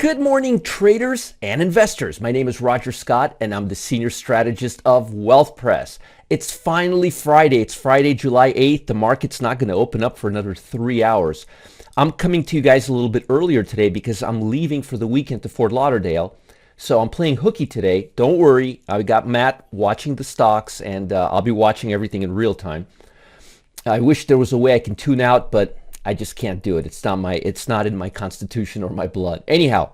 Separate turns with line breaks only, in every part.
Good morning, traders and investors. My name is Roger Scott, and I'm the senior strategist of Wealth Press. It's finally Friday. It's Friday, July 8th. The market's not going to open up for another 3 hours. I'm coming to you guys a little bit earlier today because I'm leaving for the weekend to Fort Lauderdale. So I'm playing hooky today. Don't worry. I got Matt watching the stocks, and I'll be watching everything in real time. I wish there was a way I can tune out, but I just can't do it. It's not in my constitution or my blood. Anyhow,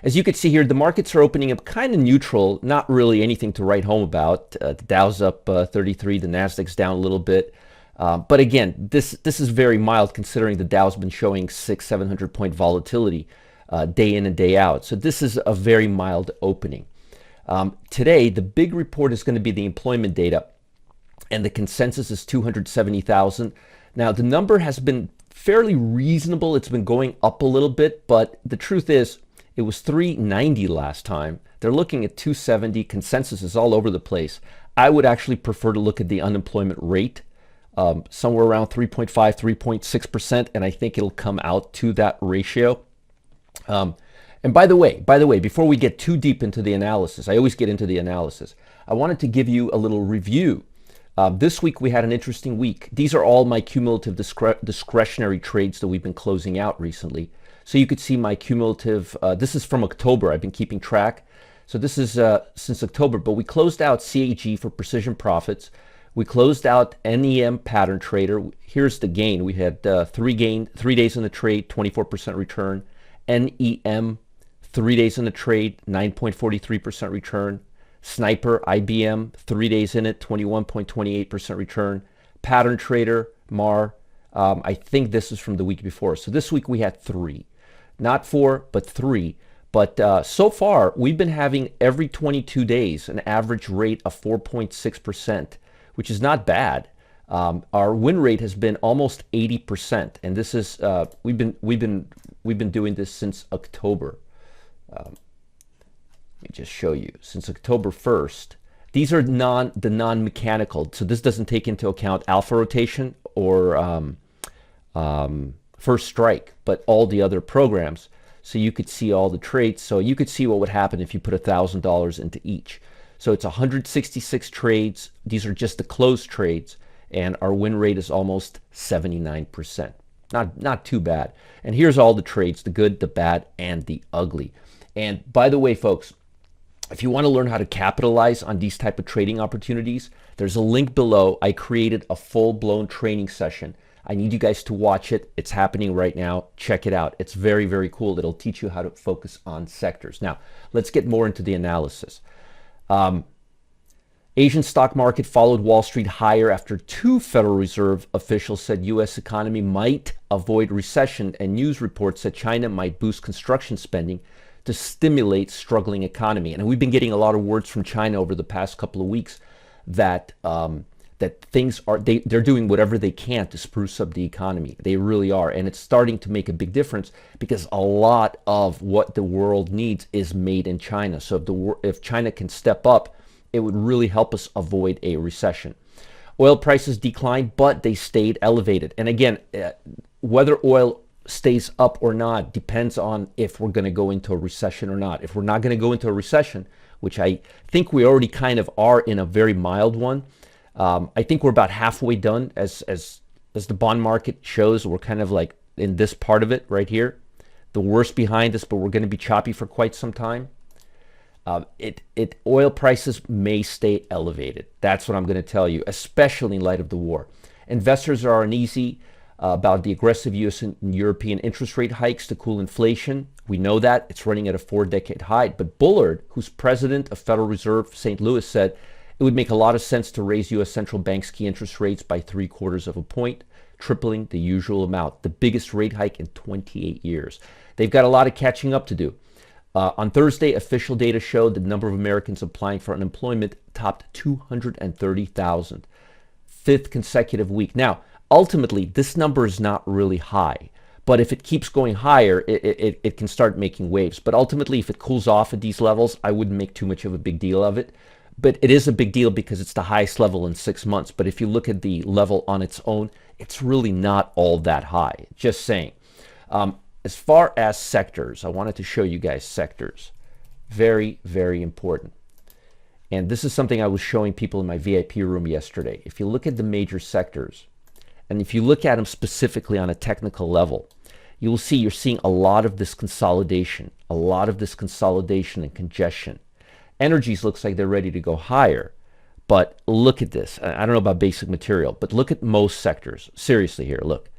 as you can see here, the markets are opening up kind of neutral, not really anything to write home about. The Dow's up 33, the Nasdaq's down a little bit. But again, this is very mild considering the Dow's been showing 600-700 point volatility day in and day out. So this is a very mild opening. Today, the big report is going to be the employment data, and the consensus is 270,000. Now, the number has been fairly reasonable. It's been going up a little bit, but the truth is it was 390 last time. They're looking at 270. Consensus is all over the place. I would actually prefer to look at the unemployment rate, somewhere around 3.5, 3.6%, and I think it'll come out to that ratio. And by the way, before we get too deep into the analysis, I always get into the analysis, I wanted to give you a little review. This week we had an interesting week. These are all my cumulative discretionary trades that we've been closing out recently. So you could see my cumulative, this is from October, I've been keeping track. So this is since October, but we closed out CAG for precision profits. We closed out NEM pattern trader. Here's the gain. We had 3 days in the trade, 24% return. NEM, 3 days in the trade, 9.43% return. Sniper, IBM, 3 days in it, 21.28% return. Pattern trader, MAR, I think this is from the week before. So this week we had 3. Not 4, but 3. But so far, we've been having every 22 days an average rate of 4.6%, which is not bad. Our win rate has been almost 80%, and this is we've been doing this since October. Let me just show you. Since October 1st, these are the non-mechanical. So this doesn't take into account alpha rotation or first strike, but all the other programs. So you could see all the trades. So you could see what would happen if you put $1,000 into each. So it's 166 trades. These are just the closed trades, and our win rate is almost 79%. Not too bad. And here's all the trades: the good, the bad, and the ugly. And by the way, folks, if you want to learn how to capitalize on these type of trading opportunities, there's a link below. I created a full-blown training session. I need you guys to watch it. It's happening right now. Check it out. It's very, very cool. It'll teach you how to focus on sectors. Now, let's get more into the analysis. Asian stock market followed Wall Street higher after 2 Federal Reserve officials said U.S. economy might avoid recession, and news reports said China might boost construction spending to stimulate struggling economy. And we've been getting a lot of words from China over the past couple of weeks that things are, they're doing whatever they can to spruce up the economy. They really are. And it's starting to make a big difference because a lot of what the world needs is made in China. So if China can step up, it would really help us avoid a recession. Oil prices declined, but they stayed elevated. And again, whether oil stays up or not depends on if we're going to go into a recession or not. If we're not going to go into a recession, which I think we already kind of are in a very mild one, I think we're about halfway done. As the bond market shows, we're kind of like in this part of it right here. The worst behind us, but we're going to be choppy for quite some time. Oil prices may stay elevated. That's what I'm going to tell you, especially in light of the war. Investors are uneasy about the aggressive U.S. and European interest rate hikes to cool inflation. We know that. It's running at a 4-decade high. But Bullard, who's president of Federal Reserve St. Louis, said it would make a lot of sense to raise U.S. central bank's key interest rates by 3/4 of a point, tripling the usual amount, the biggest rate hike in 28 years. They've got a lot of catching up to do. On Thursday, official data showed the number of Americans applying for unemployment topped 230,000, 5th consecutive week. Now, ultimately, this number is not really high, but if it keeps going higher, it can start making waves. But ultimately, if it cools off at these levels, I wouldn't make too much of a big deal of it. But it is a big deal because it's the highest level in 6 months. But if you look at the level on its own, it's really not all that high. Just saying. as far as sectors, I wanted to show you guys sectors. Very, very important. And this is something I was showing people in my VIP room yesterday. If you look at the major sectors, and if you look at them specifically on a technical level, you will see you're seeing a lot of this consolidation, and congestion. Energies looks like they're ready to go higher, but look at this. I don't know about basic material, but look at most sectors. Seriously here, look.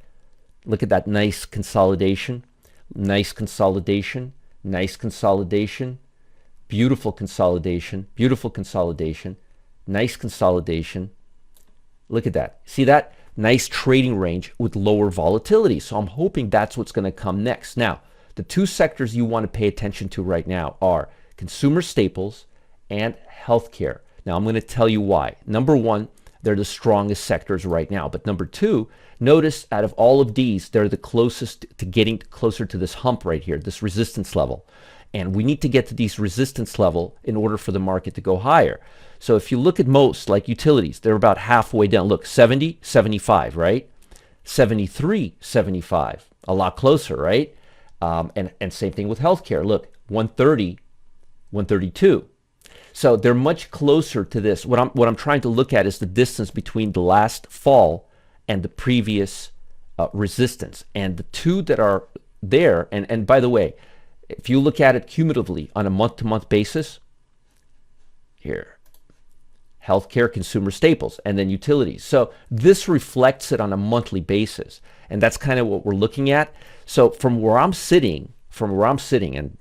Look at that nice consolidation, nice consolidation, nice consolidation, beautiful consolidation, nice consolidation. Look at that. See that? Nice trading range with lower volatility. So I'm hoping that's what's going to come next. Now, the two sectors you want to pay attention to right now are consumer staples and healthcare. Now, I'm going to tell you why. Number one, they're the strongest sectors right now. But number two, notice out of all of these, they're the closest to getting closer to this hump right here, this resistance level. And we need to get to these resistance level in order for the market to go higher. So if you look at most, like utilities, they're about halfway down. Look, 70, 75, right? 73, 75, a lot closer, right? And same thing with healthcare. Look, 130, 132. So they're much closer to this. What I'm trying to look at is the distance between the last fall and the previous resistance. And the two that are there, and by the way, if you look at it cumulatively on a month-to-month basis, here, healthcare, consumer staples, and then utilities. So this reflects it on a monthly basis. And that's kind of what we're looking at. So from where I'm sitting, and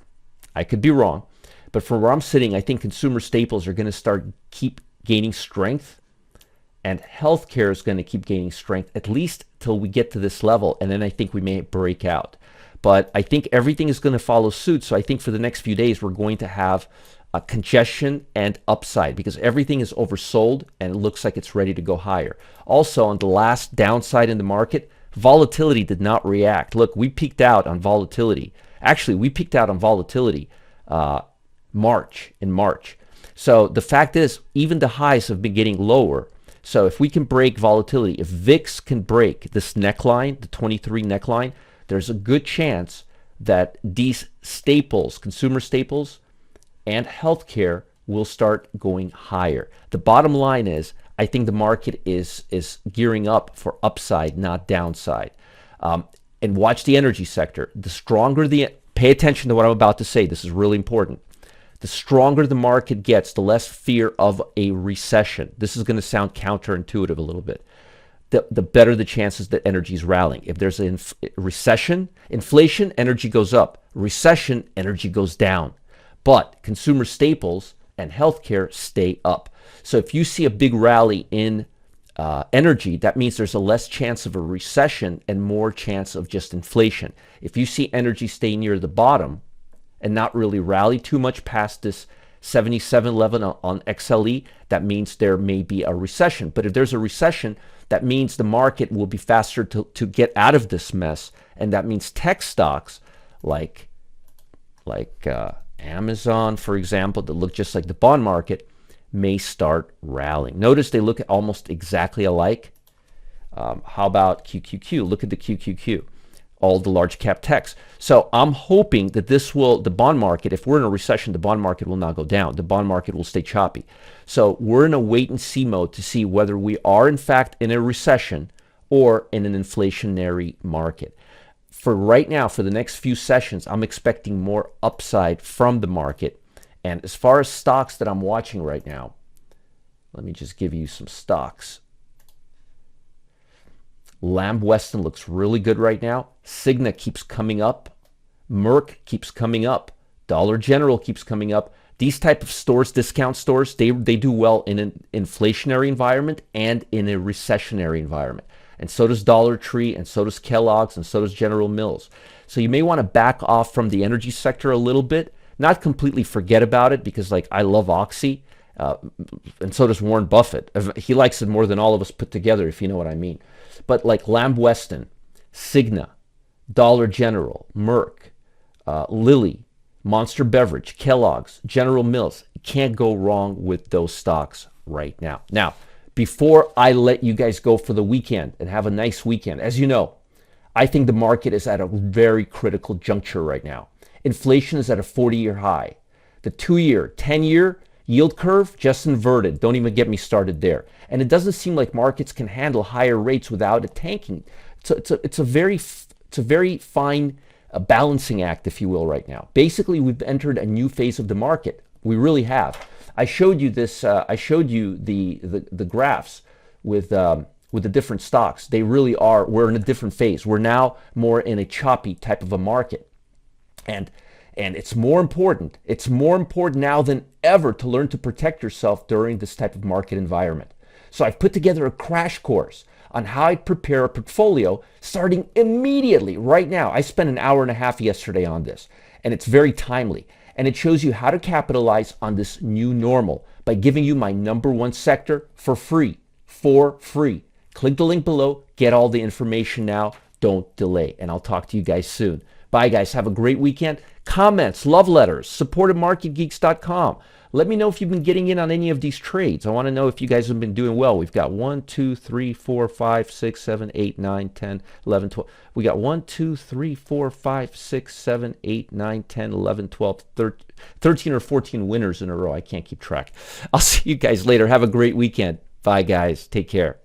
I could be wrong, but from where I'm sitting, I think consumer staples are going to keep gaining strength, and healthcare is going to keep gaining strength, at least till we get to this level, and then I think we may break out. But I think everything is going to follow suit. So I think for the next few days, we're going to have a congestion and upside because everything is oversold and it looks like it's ready to go higher. Also, on the last downside in the market, volatility did not react. Look, we peaked out on volatility. Actually, we peaked out on volatility in March. So the fact is, even the highs have been getting lower. So if we can break volatility, if VIX can break this neckline, the 23 neckline, there's a good chance that these staples, consumer staples and healthcare will start going higher. The bottom line is, I think the market is gearing up for upside, not downside. And watch the energy sector. Pay attention to what I'm about to say. This is really important. The stronger the market gets, the less fear of a recession. This is going to sound counterintuitive a little bit. The better the chances that energy is rallying. If there's a recession, inflation, energy goes up. Recession, energy goes down. But consumer staples and healthcare stay up. So if you see a big rally in energy, that means there's a less chance of a recession and more chance of just inflation. If you see energy stay near the bottom and not really rally too much past this 77 level on XLE, that means there may be a recession. But if there's a recession, that means the market will be faster to get out of this mess. And that means tech stocks like Amazon, for example, that look just like the bond market, may start rallying. Notice they look almost exactly alike. How about QQQ? Look at the QQQ, all the large cap techs. So I'm hoping that the bond market, if we're in a recession, the bond market will not go down. The bond market will stay choppy. So we're in a wait and see mode to see whether we are in fact in a recession or in an inflationary market. For right now, for the next few sessions, I'm expecting more upside from the market. And as far as stocks that I'm watching right now, let me just give you some stocks. Lamb Weston looks really good right now. Cigna keeps coming up. Merck keeps coming up. Dollar General keeps coming up. These type of stores, discount stores, they do well in an inflationary environment and in a recessionary environment. And so does Dollar Tree, and so does Kellogg's, and so does General Mills. So you may want to back off from the energy sector a little bit, not completely forget about it, because like I love Oxy, and so does Warren Buffett. He likes it more than all of us put together, if you know what I mean. But like Lamb Weston, Cigna, Dollar General, Merck, Lilly, Monster Beverage, Kellogg's, General Mills, you can't go wrong with those stocks right now. Now, before I let you guys go for the weekend and have a nice weekend, as you know, I think the market is at a very critical juncture right now. Inflation is at a 40-year high. The 2-year, 10-year yield curve just inverted. Don't even get me started there. And it doesn't seem like markets can handle higher rates without it tanking. It's a very fine balancing act, if you will, right now. Basically, we've entered a new phase of the market. We really have. I showed you this. I showed you the graphs with the different stocks. They really are. We're in a different phase. We're now more in a choppy type of a market, and it's more important. It's more important now than ever to learn to protect yourself during this type of market environment. So I've put together a crash course on how I prepare a portfolio starting immediately right now. I spent an hour and a half yesterday on this, and it's very timely. And it shows you how to capitalize on this new normal by giving you my number one sector for free. For free. Click the link below, get all the information now. Don't delay. And I'll talk to you guys soon. Bye, guys. Have a great weekend. Comments, love letters, support at marketgeeks.com. Let me know if you've been getting in on any of these trades. I want to know if you guys have been doing well. We've got 1, 2, 3, 4, 5, 6, 7, 8, 9, 10, 11, 12. We got 1, 2, 3, 4, 5, 6, 7, 8, 9, 10, 11, 12, 13 or 14 winners in a row. I can't keep track. I'll see you guys later. Have a great weekend. Bye, guys. Take care.